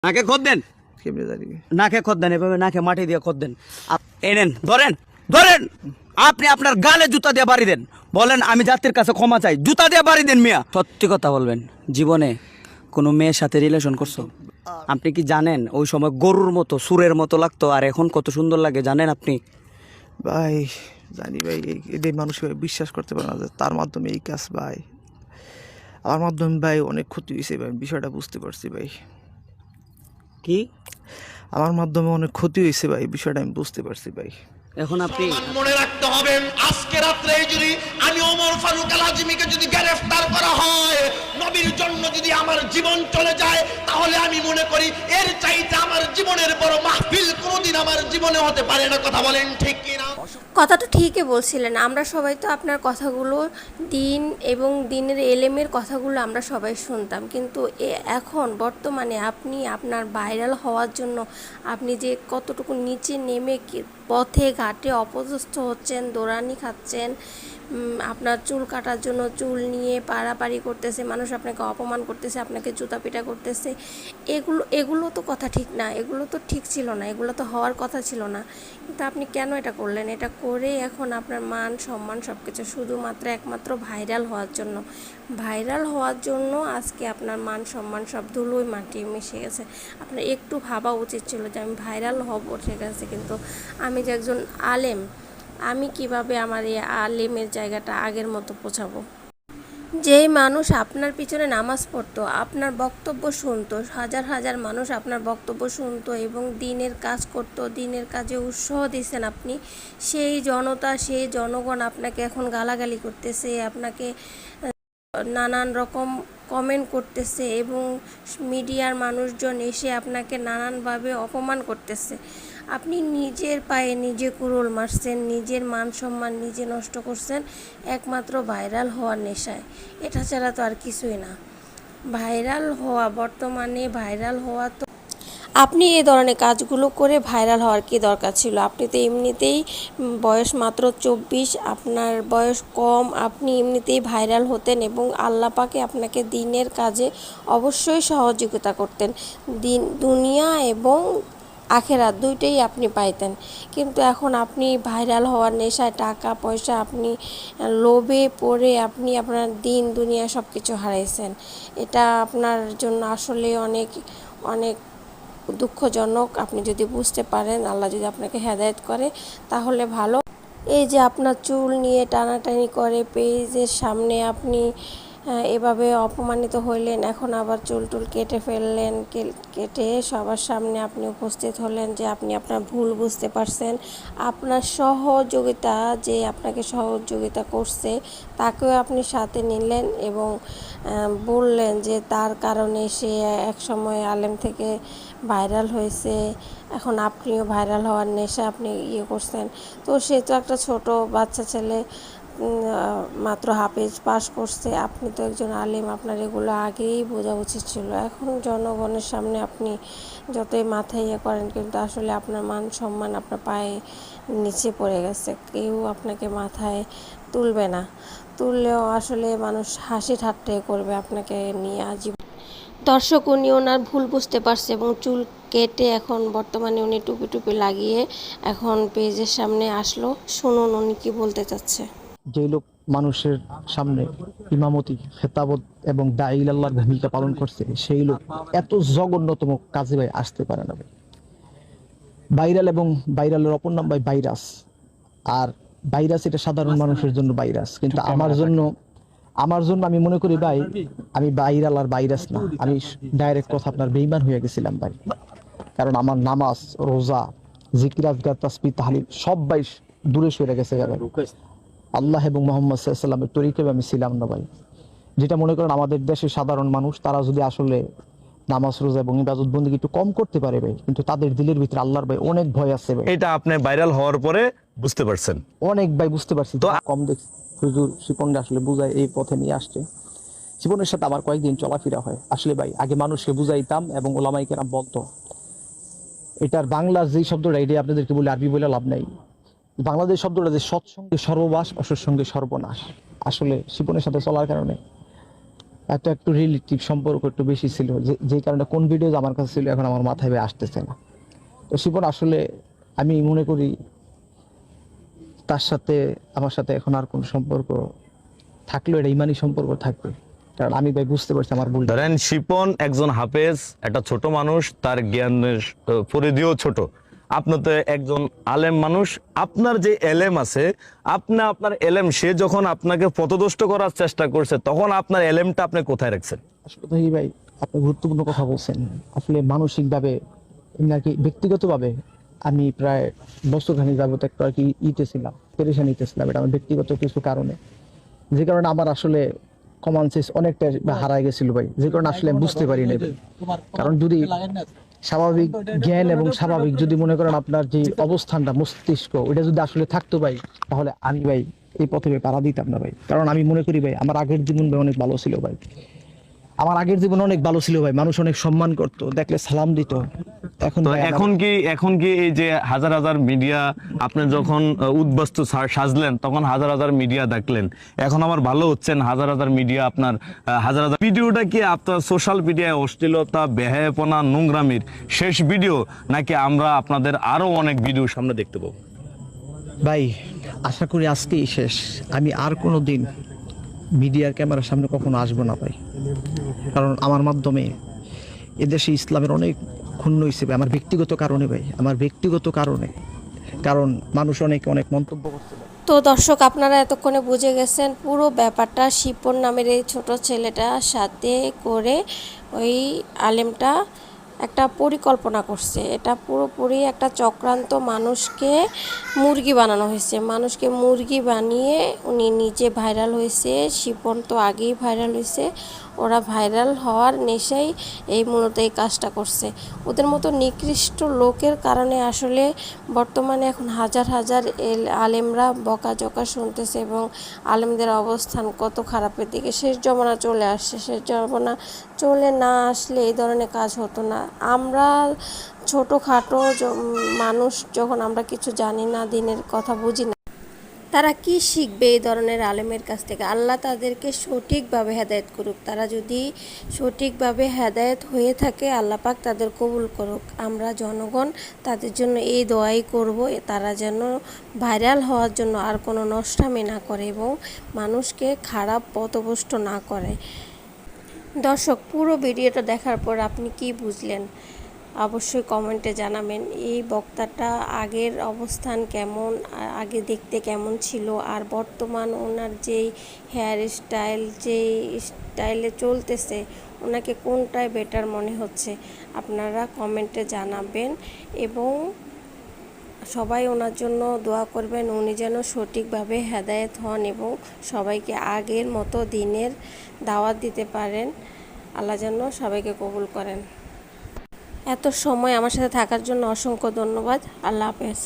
নাকে খোদ দেন, কেমনে জানি নাকে খোদ দেন, এভাবে নাকে মাটি দিয়ে খোদ দেন। এনেন, ধরেন ধরেন, আপনি আপনার গালে জুতা দিয়ে বাড়ি দেন, বলেন আমি জাতির কাছে ক্ষমা চাই, জুতা দিয়ে বাড়ি দেন মিয়া। সত্যি কথা বলবেন, জীবনে কোনো মেয়ের সাথে রিলেশন করছো? আপনি কি জানেন ওই সময় গরুর মতো সুরের মতো লাগতো, আর এখন কত সুন্দর লাগে জানেন আপনি? ভাই, জানি ভাই, এদের মানুষ বিশ্বাস করতে পারে না যে তার মাধ্যমে এই কাজ ভাই, আমার মাধ্যমে ভাই অনেক ক্ষতি হয়েছে ভাই, বিষয়টা বুঝতে পারছি ভাই। কি আমার মাধ্যমে অনেক ক্ষতি হয়েছে ভাই, বিষয়টা আমি বুঝতে পারছি ভাই। এখন আপনি মনে রাখতে হবে, আজকে রাত্রে যদি আমি ওমর ফারুক আল আজমিকে যদি গ্রেফতার করা হয়, নবীর জন্য যদি আমার জীবন চলে যায়, তাহলে আমি মনে করি এর চাইতে আমার জীবনের বড় মাহফিল কোনোদিন আমার জীবনে হতে পারে না। কথা বলেন ঠিক কিনা? কথাটা ঠিকই বলছিলেন। আমরা সবাই তো আপনার কথাগুলো দিন এবং দিনের এলেমের কথাগুলো আমরা সবাই শুনতাম, কিন্তু এখন বর্তমানে আপনি আপনার ভাইরাল হওয়ার জন্য আপনি যে কতটুকু নিচে নেমে পথে ঘাটে অপদস্থ হচ্ছেন, দৌড়ানি খাচ্ছেন, আপনার চুল কাটার জন্য চুল নিয়ে পাড়াপাড়ি করতেছে, মানুষ আপনাকে অপমান করতেছে, আপনাকে জুতাপিটা করতেছে, এগুলো তো কথা ঠিক না, এগুলো তো ঠিক ছিল না, এগুলো তো হওয়ার কথা ছিল না। কিন্তু আপনি কেন এটা করলেন? এটা করে এখন আপনার মান সম্মান সব কিছু শুধুমাত্র একমাত্র ভাইরাল হওয়ার জন্য, ভাইরাল হওয়ার জন্য আজকে আপনার মান সম্মান সব ধুলোয় মাটি মিশে গেছে। আপনার একটু ভাবা উচিত ছিল যে আমি ভাইরাল হব, ঠিক আছে, কিন্তু আমি যে একজন আলেম, আমি কিভাবে আমার এই আলেমের জায়গাটা আগের মতো পৌঁছাবো? যেই মানুষ আপনার পিছনে নামাজ পড়তো, আপনার বক্তব্য শুনতো, হাজার হাজার মানুষ আপনার বক্তব্য শুনতো এবং দিনের কাজ করতো, দিনের কাজে উৎসাহ দিয়েছেন আপনি, সেই জনতা, সেই জনগণ আপনাকে এখন গালাগালি করতেছে, আপনাকে নানান রকম কমেন্ট করতেছে এবং মিডিয়ার মানুষজন এসে আপনাকে নানানভাবে অপমান করতেছে। আপনি নিজের পায়ে নিজে কুড়ুল মারছেন, নিজের মান সম্মান নিজে নষ্ট করছেন একমাত্র ভাইরাল হওয়ার নেশায়। এটা ছাড়া তো আর কিছুই না। ভাইরাল হওয়া, বর্তমানে ভাইরাল হওয়া তো, আপনি এই ধরনের কাজগুলো করে ভাইরাল হওয়ার কি দরকার ছিল? আপনি তো এমনিতেই বয়স মাত্র 24, আপনার বয়স কম, আপনি এমনিতেই ভাইরাল হতেন এবং আল্লাহ পাকে আপনাকে দিনের কাজে অবশ্যই সহযোগিতা করতেন, দুনিয়া এবং আখেরাত দুইটাই আপনি পাইতেন। কিন্তু এখন আপনি ভাইরাল হওয়ার নেশায়, টাকা পয়সা, আপনি লোভে পড়ে আপনি আপনার দিন দুনিয়া সব কিছু হারাইছেন। এটা আপনার জন্য আসলে অনেক অনেক দুঃখজনক। আপনি যদি বুঝতে পারেন, আল্লাহ যদি আপনাকে হেদায়েত করে তাহলে ভালো। এই যে আপনার চুল নিয়ে টানাটানি করে পেজের সামনে আপনি এভাবে অপমানিত হইলেন, এখন আবার চুল টুল কেটে ফেললেন, কেটে সবার সামনে আপনি উপস্থিত হলেন যে আপনি আপনার ভুল বুঝতে পারছেন, আপনার সহযোগিতা, যে আপনাকে সহযোগিতা করছে তাকেও আপনি সাথে নিলেন এবং বললেন যে তার কারণে সে এক সময় আলেম থেকে ভাইরাল হয়েছে, এখন আপনিও ভাইরাল হওয়ার নেশা আপনি করছেন। তো সে তো একটা ছোট বাচ্চা ছেলে, মাত্র হাফেজ পাস করছে, আপনি তো একজন আলিম, আপনার এগুলো আগেই বোঝা উচিত ছিল। এখন জনগণের সামনে আপনি যতই মাথায় করেন, কিন্তু আসলে আপনার মান সম্মান আপনার পায়ে নিচে পড়ে গেছে, কেউ আপনাকে মাথায় তুলবে না, তুললেও আসলে মানুষ হাসি ঠাট্টাই করবে আপনাকে নিয়ে আজীবন। দর্শক, উনি ওনার ভুল বুঝতে পারছে এবং চুল কেটে এখন বর্তমানে উনি টুপি টুপি লাগিয়ে এখন পেজের সামনে আসলো। শুনুন উনি কি বলতে চাচ্ছে। যে লোক মানুষের সামনে ইমামতি, খেতাবত এবং দাঈল আল্লাহর ভূমিকা পালন করছে, সেই লোক এত জঘন্যতম কাজে ভাই আসতে পারে না ভাই। ভাইরাল এবং ভাইরালের অপর নাম ভাই ভাইরাস। আর ভাইরাস এটা সাধারণ মানুষের জন্য ভাইরাস, কিন্তু আমার জন্য আমি মনে করি ভাই, আমি ভাইরাল আর ভাইরাস না, আমি ডাইরেক্ট কথা আপনার বেঈমান হয়ে গেছিলাম ভাই। কারণ আমার নামাজ, রোজা, জিকির, আজকার, তাসবিহ, তাহলিল সব ভাই দূরে সরে গেছে ভাই। আল্লাহ এবং মোহাম্মদ সাল্লাল্লাহু আলাইহি ওয়াসাল্লামের তরিকায় আমি ছিলাম না ভাই। যেটা মনে করেন আমাদের দেশের সাধারণ মানুষ, তারা যদি আসলে নামাজ, রোজা এবং ইবাদত বন্দেগী একটু কম করতে পারে ভাই, কিন্তু তাদের দিলের ভিতরে আল্লাহর ভাই অনেক ভয় আছে ভাই। এটা আপনি ভাইরাল হওয়ার পরে বুঝতে পারছেন? অনেক ভাই বুঝতে পারছি, তো কম দেখছি। হুজুর শিপনটা আসলে বুঝায় এই পথে নিয়ে আসছে। জীবনের সাথে আমার কয়েকদিন চলাফেরা হয়। আসলে ভাই আগে মানুষকে বুঝাইতাম এবং ওলামায়ে কেরাম বলতো, এটার বাংলার যেই শব্দটা, এটাই আপনাদেরকে বলে আরবি বলে লাভ নাই। বাংলাদেশ শব্দটা যে সৎসঙ্গে সর্ববাস, অসৎসঙ্গে সর্বনাশ। আসলে শিপনের সাথে চলার কারণে এত একটু রিলেটিভ সম্পর্ক একটু বেশি ছিল, যে কারণে কোন ভিডিও আমার কাছে ছিল এখন আমার মাথায় আসতেছে না। তো শিপন আসলে আমি মনে করি তার সাথে আমার সাথে এখন আর কোন সম্পর্ক থাকলেও এটা ইমানি সম্পর্ক থাকবে, কারণ আমি ভাই বুঝতে পারছি আমার ভুল। ধরেন শিপন একজন হাফেজ, একটা ছোট মানুষ, তার জ্ঞানের পরিধিও ছোট। আপনি তো একজন আলেম মানুষ, আপনার যে এলেম আছে, আপনার এলেম, সে যখন আপনাকে পথভ্রষ্ট করার চেষ্টা করছে তখন আপনার এলেমটা আপনি কোথায় রাখছেন? আসলে ভাই আপনি গুরুত্বপূর্ণ কথা বলছেন। আসলে মানসিকভাবে নাকি ব্যক্তিগতভাবে আমি প্রায় বছরখানিক যাবত একটু আর কি ছিলাম, পেরেশানিতে ছিলাম। এটা আমার ব্যক্তিগত কিছু কারণে, যে কারণে আমার আসলে কমন সেন্স অনেকটা হারায় গেছিল ভাই, যে কারণে আসলে আমি বুঝতে পারি না ভাই। কারণ যদি স্বাভাবিক জ্ঞান এবং স্বাভাবিক যদি মনে করেন আপনার যে অবস্থানটা মস্তিষ্ক, ওইটা যদি আসলে থাকতো ভাই, তাহলে আমি ভাই এই পথে পাড়া দিতাম না ভাই। কারণ আমি মনে করি ভাই আমার আগের জীবন ভাই অনেক ভালো ছিল ভাই, আমার আগের জীবন অনেক ভালো ছিল ভাই, মানুষ অনেক সম্মান করতো, দেখলে সালাম দিত। এখন তো ভাই এখন কি এই যে হাজার হাজার মিডিয়া, আপনি যখন উদ্বাস্তু সাজলেন তখন হাজার হাজার মিডিয়া দেখলেন, এখন আমার ভালো হচ্ছেন, হাজার হাজার মিডিয়া আপনার হাজার হাজার ভিডিওটা কি আপনার সোশ্যাল মিডিয়ায় অশ্লীলতা, বেহায়াপনা, নোংরামির শেষ ভিডিও, নাকি আমরা আপনাদের আরো অনেক ভিডিও সামনে দেখতে পাবো? ভাই আশা করি আজকেই শেষ, আমি আর কোনো দিন মিডিয়ার ক্যামেরার সামনে কখনো আসবো না ভাই। কারণ আমার মাধ্যমে এদেশে ইসলামের অনেক ক্ষুণ্ণ হিসেবে আমার ব্যক্তিগত কারণে ভাই, আমার ব্যক্তিগত কারণে, কারণ মানুষ অনেক মন্তব্য করছে। তো দর্শক, আপনারা এতক্ষণে বুঝে গেছেন পুরো ব্যাপারটা। শিপন নামের এই ছোট ছেলেটার সাথে করে ওই আলেমটা একটা পরিকল্পনা করছে। এটা পুরোপুরি একটা চক্রান্ত, মানুষকে মুরগি বানানো হয়েছে। মানুষকে মুরগি বানিয়ে উনি নিজে ভাইরাল হয়েছে। শিপন তো আগেই ভাইরাল হয়েছে, ওরা ভাইরাল হওয়ার নেশাই এই মূলত এই কাজটা করছে। ওদের মতো নিকৃষ্ট লোকের কারণে আসলে বর্তমানে এখন হাজার হাজার আলেমরা বকাঝকা শুনতেছে এবং আলেমদের অবস্থান কত খারাপের দিকে। শেষ জমানা চলে আসছে, শেষ জমানা চলে না আসলে এই ধরনের কাজ হতো না। আমরা ছোটোখাটো মানুষ, যখন আমরা কিছু জানি না, দিনের কথা বুঝি না, তারা কি শিখবে এই ধরনের আলেমের কাছ থেকে? আল্লাহ তাদেরকে সঠিকভাবে হেদায়েত করুক। তারা যদি সঠিকভাবে হেদায়েত হয়ে থাকে, আল্লাহ পাক তাদের কবুল করুক। আমরা জনগণ তাদের জন্য এই দোয়াই করব, তারা যেন ভাইরাল হওয়ার জন্য আর কোনো নষ্টামি না করে এবং মানুষকে খারাপ পথভ্রষ্ট না করে। দর্শক, পুরো ভিডিওটা দেখার পর আপনি কি বুঝলেন অবশ্যই কমেন্টে জানাবেন। এই বক্তাটা আগের অবস্থান কেমন, আগে দেখতে কেমন ছিল, আর বর্তমান ওনার যেই হেয়ার স্টাইল, যেই স্টাইলে চলতেছে, ওনাকে কোনটায় বেটার মনে হচ্ছে আপনারা কমেন্টে জানাবেন এবং সবাই ওনার জন্য দোয়া করবেন, উনি যেন সঠিকভাবে হেদায়েত হন এবং সবাইকে আগের মতো দিনের দাওয়াত দিতে পারেন। আল্লাহ যেন সবাইকে কবুল করেন। এত সময় আমার সাথে থাকার জন্য অসংখ্য ধন্যবাদ। আল্লাহ হাফেজ।